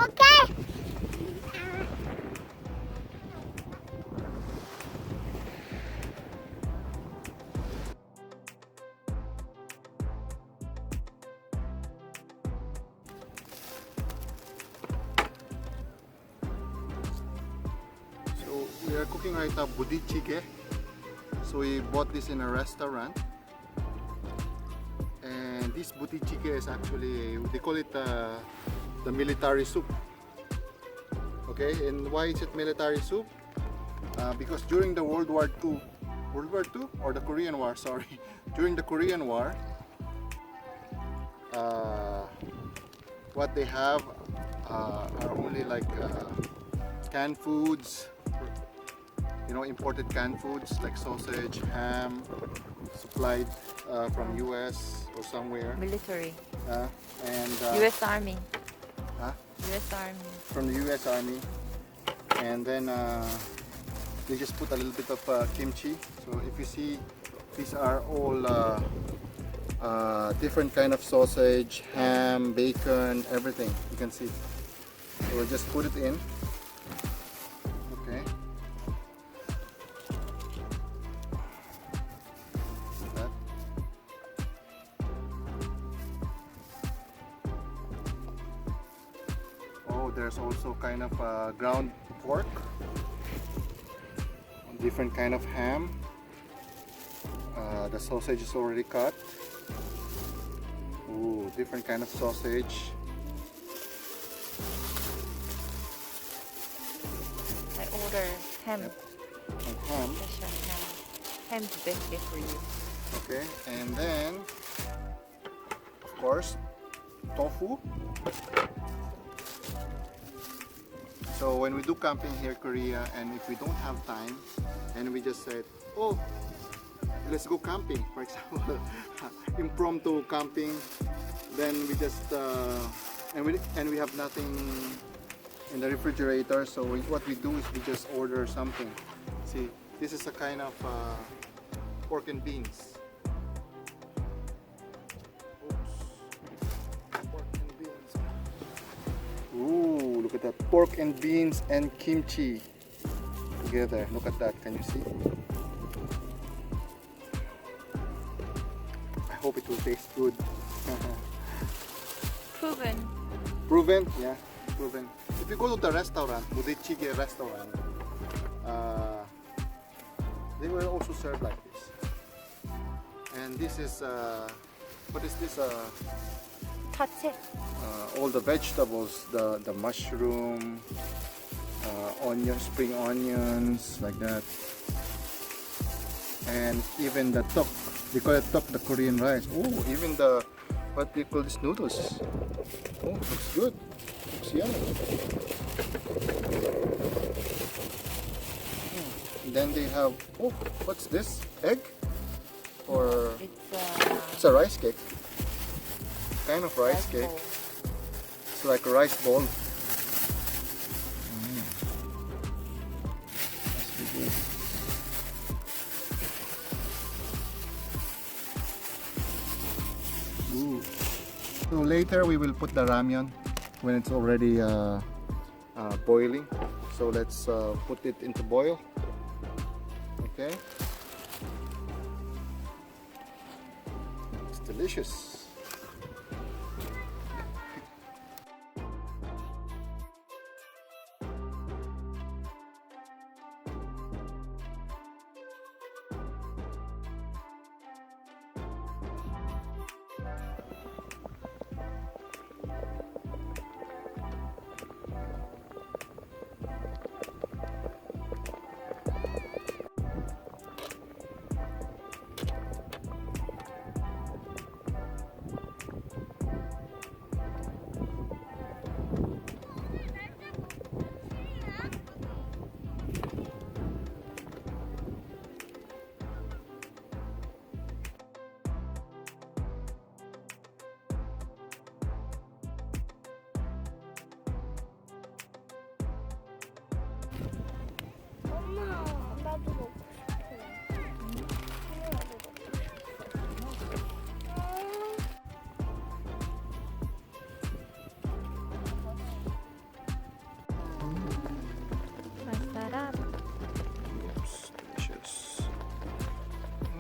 Okay. So we are cooking right now BU-DAE-JJI-GAE. So we bought this in a restaurant. And this BU-DAE-JJI-GAE is actually, they call it the military soup. Okay, and why is it military soup? Because during the World War II or the Korean War, sorry, during the Korean War, what they have are only like canned foods, you know, imported canned foods like sausage, ham, supplied from US or somewhere. Military. And US Army. Huh? US Army. From the US Army. And then they just put a little bit of kimchi. So if you see, these are all different kind of sausage, ham, bacon, everything. You can see. So we'll just put it in. Okay. Like that. Oh, there's also kind of ground pork. Different kind of ham. The sausage is already cut. Ooh, different kind of sausage. I order ham. Yep. And ham. Special ham. Ham's the best gift for you. Okay, and then of course tofu. So when we do camping here in Korea, and if we don't have time, and we just said, oh, let's go camping, for example, impromptu camping, then we just and we have nothing in the refrigerator, so what we do is we just order something. See, this is a kind of pork and beans. Ooh, look at that. Pork and beans and kimchi together. Look at that. Can you see? I hope it will taste good. Proven. Proven? Yeah, proven. If you go to the restaurant, BU-DAE-JJI-GAE restaurant, they will also serve like this. And this is, what is this? Tache. All the vegetables, the mushroom, onion, spring onions, like that, and even the tok. They call it tok, the Korean rice. Oh, even the, what do you call this, noodles? Oh, looks good. Looks yummy. Then they have, oh, what's this? Egg? Or it's a rice cake. Kind of rice cake. Bowl. It's like a rice bowl. Must be good. Ooh. So later we will put the ramyeon when it's already boiling. So let's put it into boil. Okay. It's delicious.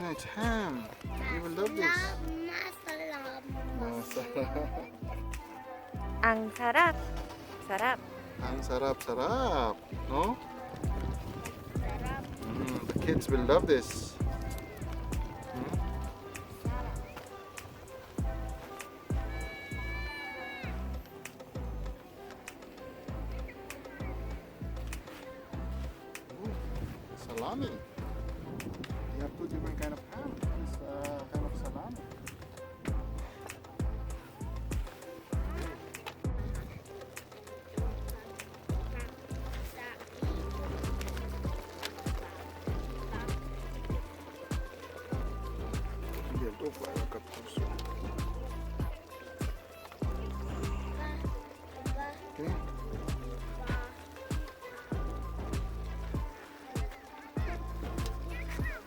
Reina, it's ham. You will love this. Masarap. Ang sarap. Sarap. Ang sarap. No? The kids will love this. Salami. You have two different kind of ham. This kind of salami. Dia tu para kapuso. Okay.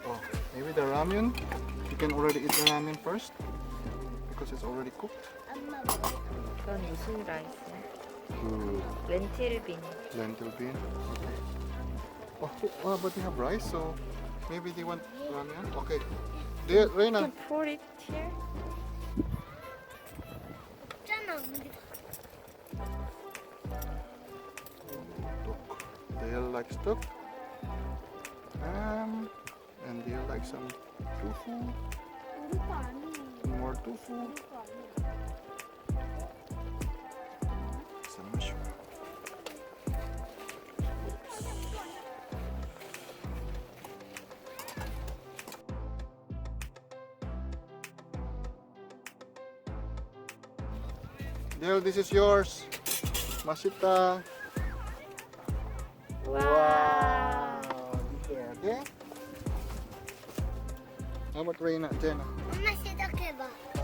Oh, maybe the ramen. You can already eat the ramen first because it's already cooked. 이건 무슨 라이스야? Good. 렌틸 빈. Lentil bean. Okay. Oh, but they have rice, so maybe they want ramen. Okay. There, Reina. You pour it here? They'll like stuck. And they'll like some tofu. More tofu. Some mushroom. Dale, this is yours. Masita. Wow. Okay. How about Reina, Jenna?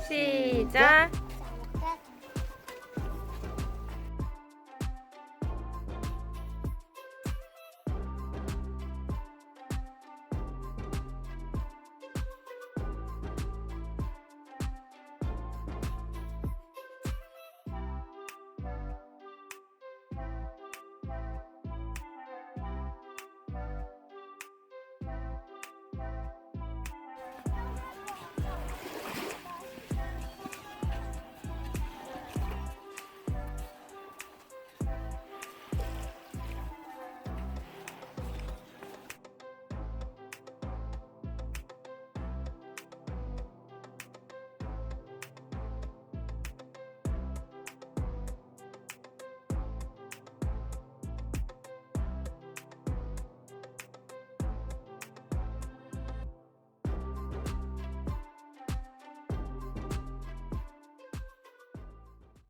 시작.